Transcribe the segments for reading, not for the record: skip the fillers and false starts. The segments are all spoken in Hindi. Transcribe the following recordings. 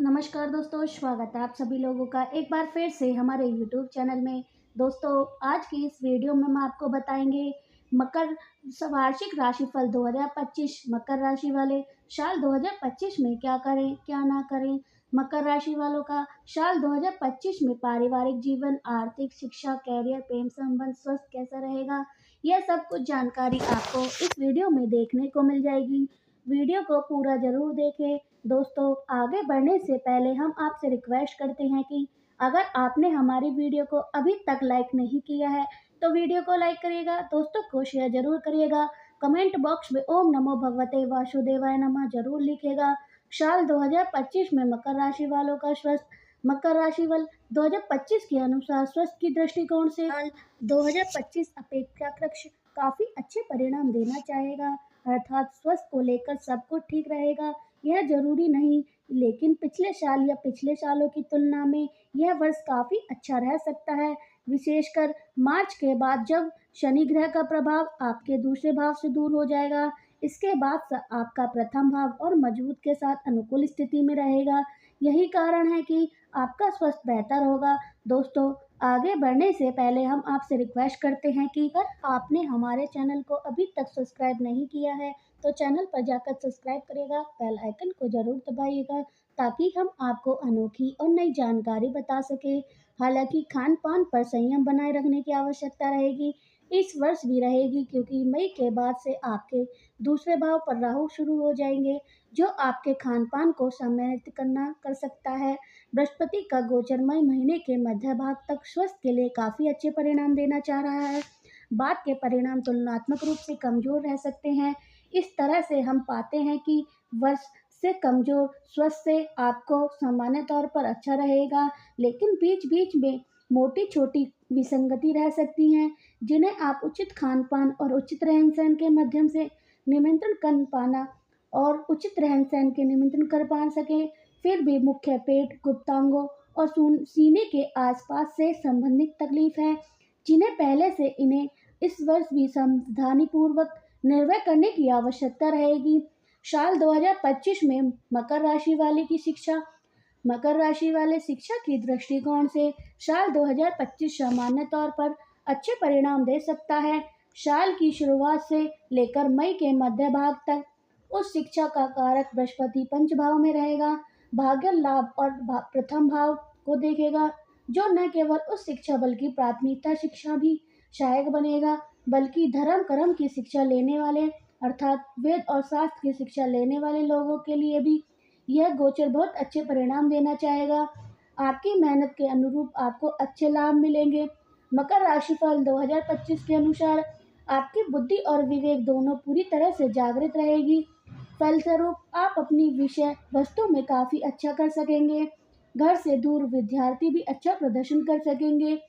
नमस्कार दोस्तों, स्वागत है आप सभी लोगों का एक बार फिर से हमारे यूट्यूब चैनल में। दोस्तों, आज की इस वीडियो में हम आपको बताएंगे मकर वार्षिक राशिफल 2025। मकर राशि वाले साल 2025 में क्या करें क्या ना करें। मकर राशि वालों का साल 2025 में पारिवारिक जीवन, आर्थिक, शिक्षा, कैरियर, प्रेम संबंध, स्वास्थ्य कैसा रहेगा, यह सब कुछ जानकारी आपको इस वीडियो में देखने को मिल जाएगी। वीडियो को पूरा जरूर देखें। दोस्तों, आगे बढ़ने से पहले हम आपसे रिक्वेस्ट करते हैं कि अगर आपने हमारी वीडियो को अभी तक लाइक नहीं किया है तो वीडियो को लाइक करिएगा, दोस्तों को शेयर जरूर करिएगा, कमेंट बॉक्स में ओम नमो भगवते वासुदेवाय नमः जरूर लिखेगा। साल 2025 में मकर राशि वालों का स्वास्थ्य। मकर राशि वाल 2025 के अनुसार स्वास्थ्य की दृष्टिकोण से साल 2025 अपेक्षाकृत काफी अच्छे परिणाम देना चाहेगा, अर्थात स्वास्थ्य को लेकर सब कुछ ठीक रहेगा। यह जरूरी नहीं, लेकिन पिछले साल या पिछले सालों की तुलना में यह वर्ष काफी अच्छा रह सकता है, विशेषकर मार्च के बाद, जब शनि ग्रह का प्रभाव आपके दूसरे भाव से दूर हो जाएगा। इसके बाद आपका प्रथम भाव और मजबूत के साथ अनुकूल स्थिति में रहेगा। यही कारण है कि आपका स्वास्थ्य बेहतर होगा। दोस्तों, आगे बढ़ने से पहले हम आपसे रिक्वेस्ट करते हैं कि अगर आपने हमारे चैनल को अभी तक सब्सक्राइब नहीं किया है तो चैनल पर जाकर सब्सक्राइब करिएगा, बेल आइकन को जरूर दबाइएगा ताकि हम आपको अनोखी और नई जानकारी बता सके। हालांकि खान पान पर संयम बनाए रखने की आवश्यकता रहेगी, इस वर्ष भी रहेगी, क्योंकि मई के बाद से आपके दूसरे भाव पर राहु शुरू हो जाएंगे, जो आपके खान पान को सम्मिलित करना कर सकता है। बृहस्पति का गोचर मई महीने के मध्य भाग तक स्वास्थ्य के लिए काफी अच्छे परिणाम देना चाह रहा है। बाद के परिणाम तुलनात्मक रूप से कमजोर रह सकते हैं। इस तरह से हम पाते हैं कि वर्ष से कमजोर स्वास्थ्य से आपको सामान्य तौर पर अच्छा रहेगा, लेकिन बीच बीच में मोटी छोटी विसंगति रह सकती हैं, जिन्हें आप उचित खान पान और उचित रहन सहन के माध्यम से नियंत्रण कर पाना और उचित रहन सहन के नियंत्रण कर पा सकें। फिर भी मुख्य पेट, गुप्तांगों और सीने के आसपास से संबंधित तकलीफ है, जिन्हें पहले से इन्हें इस वर्ष भी सावधानी पूर्वक निर्णय करने की आवश्यकता रहेगी। साल 2025 में मकर राशि वाले की शिक्षा। मकर राशि वाले शिक्षा की दृष्टिकोण से साल 2025 सामान्य तौर पर अच्छे परिणाम दे सकता है। साल की शुरुआत से लेकर मई के मध्य भाग तक उस शिक्षा का कारक बृहस्पति पंच भाव में रहेगा, भाग्य लाभ और प्रथम भाव को देखेगा, जो न केवल उस शिक्षा बल्कि प्राथमिकता शिक्षा भी सहायक बनेगा, बल्कि धर्म कर्म की शिक्षा लेने वाले, अर्थात वेद और शास्त्र की शिक्षा लेने वाले लोगों के लिए भी यह गोचर बहुत अच्छे परिणाम देना चाहेगा। आपकी मेहनत के अनुरूप आपको अच्छे लाभ मिलेंगे। मकर राशिफल 2025 के अनुसार आपकी बुद्धि और विवेक दोनों पूरी तरह से जागृत रहेगी। फलस्वरूप आप अपनी विषय वस्तु में काफी अच्छा कर सकेंगे। घर से दूर विद्यार्थी भी अच्छा प्रदर्शन कर सकेंगे।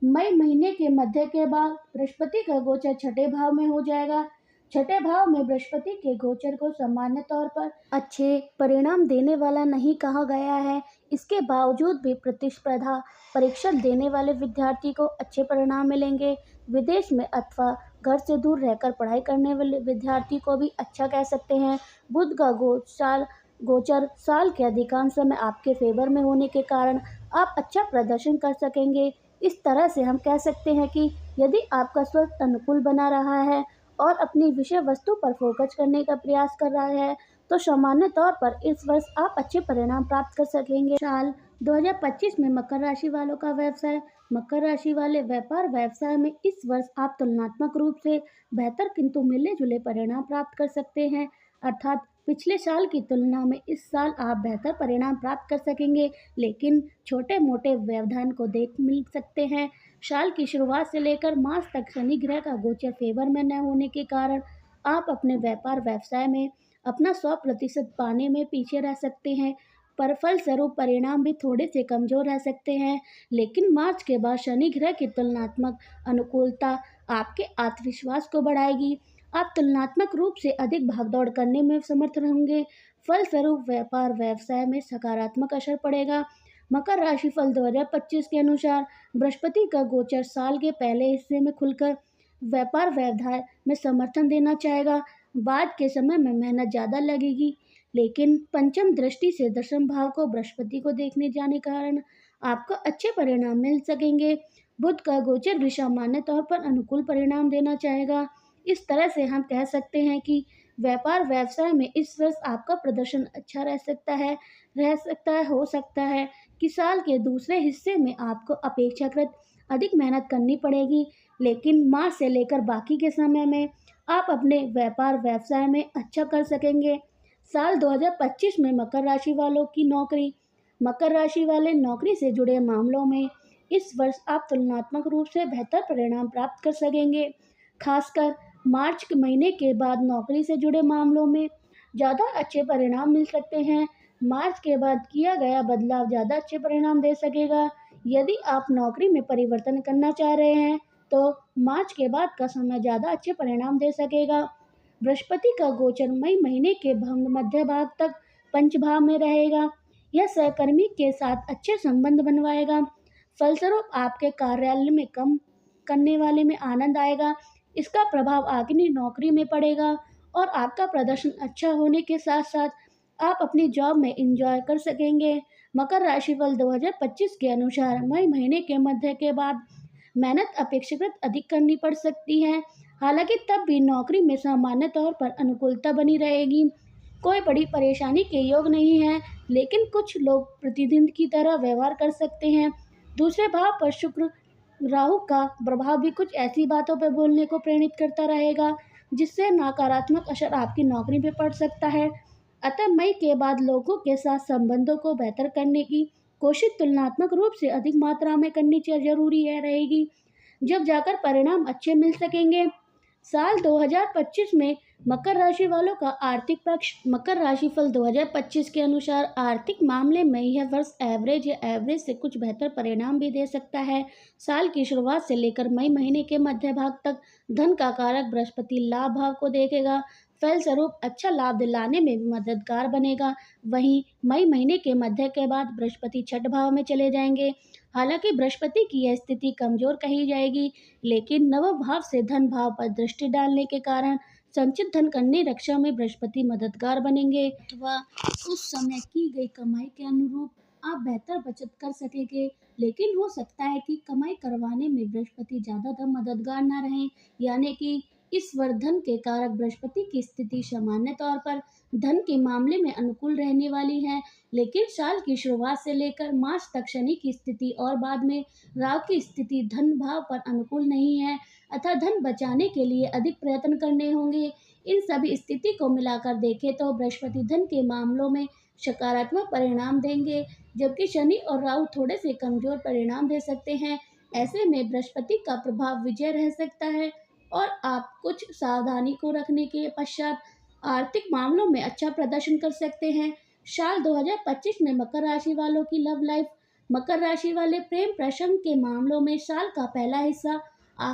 मई महीने के मध्य के बाद बृहस्पति का गोचर छठे भाव में हो जाएगा। छठे भाव में बृहस्पति के गोचर को सामान्य तौर पर अच्छे परिणाम देने वाला नहीं कहा गया है। इसके बावजूद भी प्रतिस्पर्धा परीक्षा देने वाले विद्यार्थी को अच्छे परिणाम मिलेंगे। विदेश में अथवा घर से दूर रहकर पढ़ाई करने वाले विद्यार्थी को भी अच्छा कह सकते हैं। बुध का गोचर साल के अधिकांश समय आपके फेवर में होने के कारण आप अच्छा प्रदर्शन कर सकेंगे। इस तरह से हम कह सकते हैं कि यदि आपका स्वास्थ्य अनुकूल बना रहा है और अपनी विषय वस्तु पर फोकस करने का प्रयास कर रहा है तो सामान्य तौर पर इस वर्ष आप अच्छे परिणाम प्राप्त कर सकेंगे। साल 2025 में मकर राशि वालों का व्यवसाय। मकर राशि वाले व्यापार व्यवसाय में इस वर्ष आप तुलनात्मक रूप से बेहतर किंतु मिले जुले परिणाम प्राप्त कर सकते हैं, अर्थात पिछले साल की तुलना में इस साल आप बेहतर परिणाम प्राप्त कर सकेंगे, लेकिन छोटे मोटे व्यवधान को देख मिल सकते हैं। साल की शुरुआत से लेकर मार्च तक शनि ग्रह का गोचर फेवर में न होने के कारण आप अपने व्यापार व्यवसाय में अपना 100% पाने में पीछे रह सकते हैं, पर फलस्वरूप परिणाम भी थोड़े से कमजोर रह सकते हैं। लेकिन मार्च के बाद शनि ग्रह की तुलनात्मक अनुकूलता आपके आत्मविश्वास को बढ़ाएगी। आप तुलनात्मक रूप से अधिक भागदौड़ करने में समर्थ होंगे। फलस्वरूप व्यापार व्यवसाय में सकारात्मक असर पड़ेगा। मकर राशि फल 2025 के अनुसार बृहस्पति का गोचर साल के पहले हिस्से में खुलकर व्यापार व्यवसाय में समर्थन देना चाहेगा। बाद के समय में मेहनत ज़्यादा लगेगी, लेकिन पंचम दृष्टि से दशम भाव को बृहस्पति को देखने जाने के कारण आपको अच्छे परिणाम मिल सकेंगे। बुध का गोचर भी सामान्य तौर पर अनुकूल परिणाम देना चाहेगा। इस तरह से हम कह सकते हैं कि व्यापार व्यवसाय में इस वर्ष आपका प्रदर्शन अच्छा हो सकता है कि साल के दूसरे हिस्से में आपको अपेक्षाकृत अधिक मेहनत करनी पड़ेगी, लेकिन मार्च से लेकर बाकी के समय में आप अपने व्यापार व्यवसाय में अच्छा कर सकेंगे। साल 2025 में मकर राशि वाले नौकरी से जुड़े मामलों में इस वर्ष आप तुलनात्मक रूप से बेहतर परिणाम प्राप्त कर सकेंगे। खासकर मार्च के महीने के बाद नौकरी से जुड़े मामलों में ज़्यादा अच्छे परिणाम मिल सकते हैं। मार्च के बाद किया गया बदलाव ज़्यादा अच्छे परिणाम दे सकेगा। यदि आप नौकरी में परिवर्तन करना चाह रहे हैं तो मार्च के बाद का समय ज़्यादा अच्छे परिणाम दे सकेगा। बृहस्पति का गोचर मई महीने के मध्य भाग तक पंच भाव में रहेगा। यह सहकर्मी के साथ अच्छे संबंध बनवाएगा। फलस्वरूप आपके कार्यालय में कम करने वाले में आनंद आएगा। इसका प्रभाव आपकी नौकरी में पड़ेगा और आपका प्रदर्शन अच्छा होने के साथ साथ आप अपनी जॉब में एंजॉय कर सकेंगे। मकर राशिफल 2025 के अनुसार मई महीने के मध्य के बाद मेहनत अपेक्षाकृत अधिक करनी पड़ सकती है। हालांकि तब भी नौकरी में सामान्य तौर पर अनुकूलता बनी रहेगी। कोई बड़ी परेशानी के योग नहीं है, लेकिन कुछ लोग प्रतिदिन की तरह व्यवहार कर सकते हैं। दूसरे भाव पर शुक्र राहु का प्रभाव भी कुछ ऐसी बातों पर बोलने को प्रेरित करता रहेगा जिससे नकारात्मक असर आपकी नौकरी पर पड़ सकता है। अतः मई के बाद लोगों के साथ संबंधों को बेहतर करने की कोशिश तुलनात्मक रूप से अधिक मात्रा में करनी जरूरी रहेगी, जब जाकर परिणाम अच्छे मिल सकेंगे। साल 2025 में मकर राशि वालों का आर्थिक पक्ष। मकर राशिफल 2025 के अनुसार आर्थिक मामले में यह वर्ष एवरेज से कुछ बेहतर परिणाम भी दे सकता है। साल की शुरुआत से लेकर मई महीने के मध्य भाग तक धन का कारक बृहस्पति लाभ भाव को देखेगा। फलस्वरूप अच्छा लाभ दिलाने में भी मददगार बनेगा। वहीं मई महीने के मध्य के बाद बृहस्पति छठ भाव में चले जाएंगे। हालांकि बृहस्पति की यह स्थिति कमजोर कही जाएगी, लेकिन नव भाव से धन भाव पर दृष्टि डालने के कारण संचित धन कन्या रक्षा में बृहस्पति मददगार बनेंगे अथवा उस समय की गई कमाई के अनुरूप आप बेहतर बचत कर सकेंगे। लेकिन हो सकता है कि कमाई करवाने में बृहस्पति ज्यादा मददगार न रहें, यानी कि इस वर्धन के कारक बृहस्पति की स्थिति सामान्य तौर पर धन के मामले में अनुकूल रहने वाली है, लेकिन साल की शुरुआत से लेकर मार्च तक शनि की स्थिति और बाद में राहु की स्थिति धन भाव पर अनुकूल नहीं है, अतः धन बचाने के लिए अधिक प्रयत्न करने होंगे। इन सभी स्थिति को मिलाकर देखें तो बृहस्पति धन के मामलों में सकारात्मक परिणाम देंगे, जबकि शनि और राहु थोड़े से कमजोर परिणाम दे सकते हैं। ऐसे में बृहस्पति का प्रभाव विजय रह सकता है और आप कुछ सावधानी को रखने के पश्चात आर्थिक मामलों में अच्छा प्रदर्शन कर सकते हैं। साल 2025 में मकर राशि वालों की लव लाइफ। मकर राशि वाले प्रेम प्रसंग के मामलों में साल का पहला हिस्सा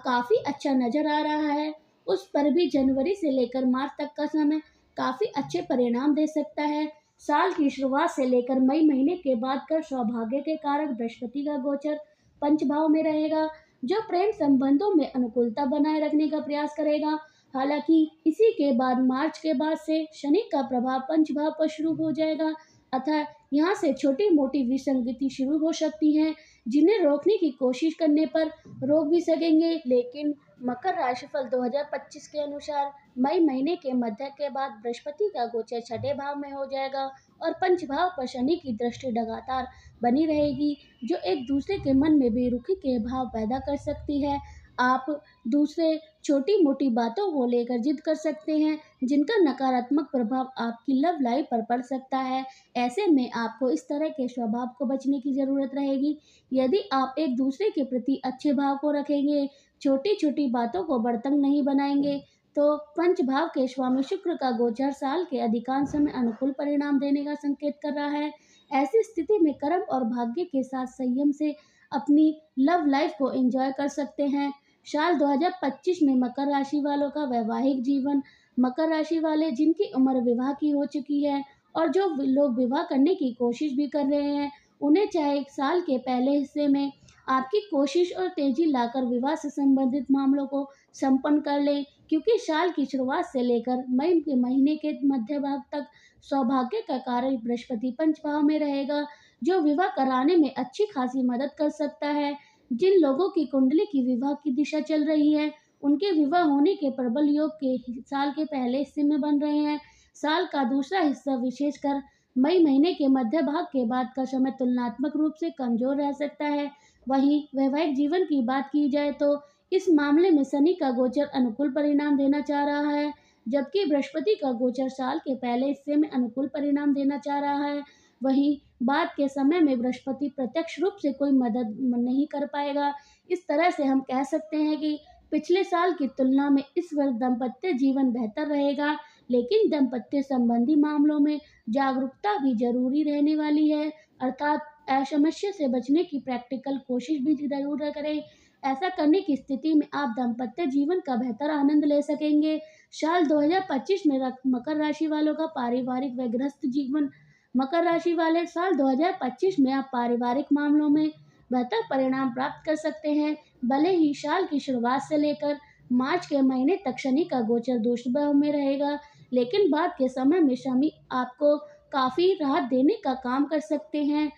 काफी अच्छा नजर आ रहा है। उस पर भी जनवरी से लेकर मार्च तक का समय काफी अच्छे परिणाम दे सकता है। साल की शुरुआत से लेकर मई महीने के बाद का सौभाग्य के कारक बृहस्पति का गोचर पंच भाव में रहेगा, जो प्रेम संबंधों में अनुकूलता बनाए रखने का प्रयास करेगा। हालांकि इसी के बाद मार्च के बाद से शनि का प्रभाव पंच भाव पर शुरू हो जाएगा, अतः यहाँ से छोटी मोटी विसंगति शुरू हो सकती हैं, जिन्हें रोकने की कोशिश करने पर रोक भी सकेंगे। लेकिन मकर राशिफल 2025 के अनुसार मई महीने के मध्य के बाद बृहस्पति का गोचर छठे भाव में हो जाएगा और पंच भाव पर शनि की दृष्टि लगातार बनी रहेगी, जो एक दूसरे के मन में बेरुखी के भाव पैदा कर सकती है। आप दूसरे छोटी मोटी बातों को लेकर जिद कर सकते हैं, जिनका नकारात्मक प्रभाव आपकी लव लाइफ पर पड़ सकता है। ऐसे में आपको इस तरह के स्वभाव को बचने की जरूरत रहेगी। यदि आप एक दूसरे के प्रति अच्छे भाव को रखेंगे, छोटी छोटी बातों को बड़तंग नहीं बनाएंगे, तो पंच भाव के स्वामी शुक्र का गोचर साल के अधिकांश समय अनुकूल परिणाम देने का संकेत कर रहा है। ऐसी स्थिति में कर्म और भाग्य के साथ संयम से अपनी लव लाइफ को एंजॉय कर सकते हैं। साल 2025 में मकर राशि वालों का वैवाहिक जीवन। मकर राशि वाले जिनकी उम्र विवाह की हो चुकी है और जो लोग विवाह करने की कोशिश भी कर रहे हैं, उन्हें चाहे साल के पहले हिस्से में आपकी कोशिश और तेजी लाकर विवाह से संबंधित मामलों को संपन्न कर लें, क्योंकि साल की शुरुआत से लेकर मई के महीने के मध्य भाग तक सौभाग्य का कारक बृहस्पति पंच भाव में रहेगा, जो विवाह कराने में अच्छी खासी मदद कर सकता है। जिन लोगों की कुंडली की विवाह की दिशा चल रही है, उनके विवाह होने के प्रबल योग के साल के पहले हिस्से में बन रहे हैं। साल का दूसरा हिस्सा, विशेषकर मई महीने के मध्य भाग के बाद का समय, तुलनात्मक रूप से कमजोर रह सकता है। वहीं वैवाहिक जीवन की बात की जाए तो इस मामले में शनि का गोचर अनुकूल परिणाम देना चाह रहा है, जबकि बृहस्पति का गोचर साल के पहले हिस्से में अनुकूल परिणाम देना चाह रहा है। वहीं बाद के समय में बृहस्पति प्रत्यक्ष रूप से कोई मदद नहीं कर पाएगा। इस तरह से हम कह सकते हैं कि पिछले साल की तुलना में इस वर्ष दाम्पत्य जीवन बेहतर रहेगा, लेकिन दाम्पत्य संबंधी मामलों में जागरूकता भी जरूरी रहने वाली है, अर्थात असमस्या से बचने की प्रैक्टिकल कोशिश भी जरूर करें। ऐसा करने की स्थिति में आप दाम्पत्य जीवन का बेहतर आनंद ले सकेंगे। साल 2025 में मकर राशि वालों का पारिवारिक व गृहस्थ जीवन। मकर राशि वाले, साल 2025 में आप पारिवारिक मामलों में बेहतर परिणाम प्राप्त कर सकते हैं। भले ही साल की शुरुआत से लेकर मार्च के महीने तक शनि का गोचर दूसरे भाव में रहेगा, लेकिन बाद के समय में शनि आपको काफ़ी राहत देने का काम कर सकते हैं।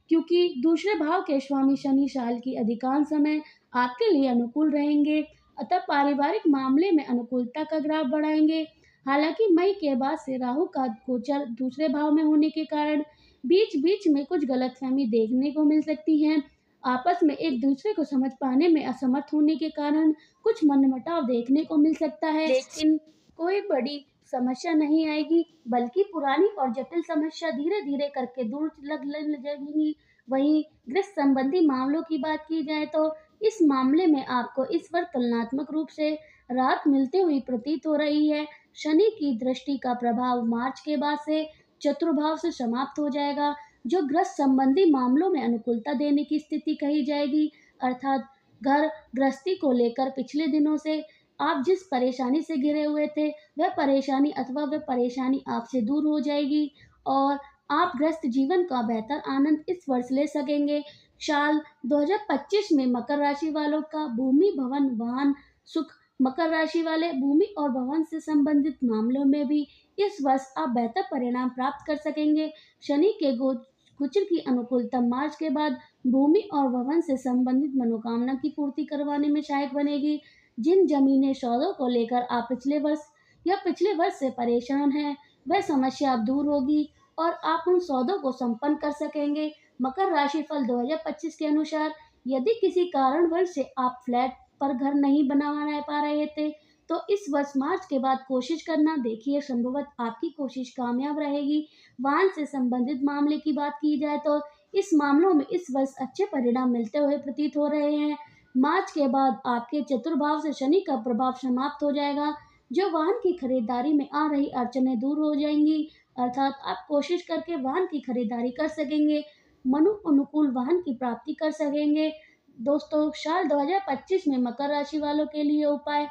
क्योंकि दूसरे भाव के स्वामी शनि साल की अधिकांश समय आपके लिए अनुकूल रहेंगे, अतः पारिवारिक मामले में अनुकूलता का ग्राफ बढ़ाएंगे। हालांकि मई के बाद से राहु का गोचर दूसरे भाव में होने के कारण बीच बीच में कुछ गलतफहमी देखने को मिल सकती है। आपस में एक दूसरे को समझ पाने में असमर्थ होने के कारण कुछ मनमुटाव देखने को मिल सकता है, लेकिन कोई बड़ी समस्या नहीं आएगी, बल्कि पुरानी और जटिल समस्या धीरे धीरे करके दूर लग जाएगी। वहीं गृह संबंधी मामलों की बात की जाए तो इस मामले में आपको इस वर्ष तुलनात्मक रूप से राहत मिलती हुई प्रतीत हो रही है। शनि की दृष्टि का प्रभाव मार्च के बाद से चतुर्भाव से समाप्त हो जाएगा, जो गृह संबंधी मामलों में अनुकूलता देने की स्थिति कही जाएगी, अर्थात घर गृहस्थी को लेकर पिछले दिनों से आप जिस परेशानी से घिरे हुए थे, वह परेशानी आपसे दूर हो जाएगी और आप गृहस्थ जीवन का बेहतर आनंद इस वर्ष ले सकेंगे। साल 2025 में मकर राशि वालों का भूमि, भवन, वाहन, सुख। मकर राशि वाले भूमि और भवन से संबंधित मामलों में भी इस वर्ष आप बेहतर परिणाम प्राप्त कर सकेंगे। शनि के गोचर की अनुकूलता मार्च के बाद भूमि और भवन से संबंधित मनोकामना की पूर्ति करवाने में सहायक बनेगी। जिन जमीनी सौदों को लेकर आप पिछले वर्ष से परेशान हैं, वह समस्या अब दूर होगी और आप उन सौदों को संपन्न कर सकेंगे। मकर राशि फल 2025 के अनुसार, यदि किसी कारणवश से आप फ्लैट पर घर नहीं बना पा रहे थे, तो इस वर्ष मार्च के बाद कोशिश करना। देखिए, संभवतः आपकी कोशिश कामयाब रहेगी। वाहन से संबंधित मामले की बात की जाए तो इस मामलों में इस वर्ष अच्छे परिणाम मिलते हुए प्रतीत हो रहे हैं। मार्च के बाद आपके चतुर्भाव से शनि का प्रभाव समाप्त हो जाएगा, जो वाहन की खरीदारी में आ रही अड़चनें दूर हो जाएंगी, अर्थात आप कोशिश करके वाहन की खरीदारी कर सकेंगे, मनु अनुकूल वाहन की प्राप्ति कर सकेंगे। दोस्तों, साल 2025 में मकर राशि वालों के लिए उपाय: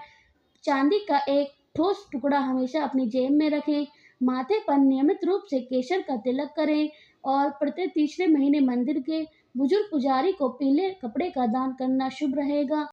चांदी का एक ठोस टुकड़ा हमेशा अपनी जेब में रखें, माथे पर नियमित रूप से केसर का तिलक करें और प्रत्येक तीसरे महीने मंदिर के बुजुर्ग पुजारी को पीले कपड़े का दान करना शुभ रहेगा।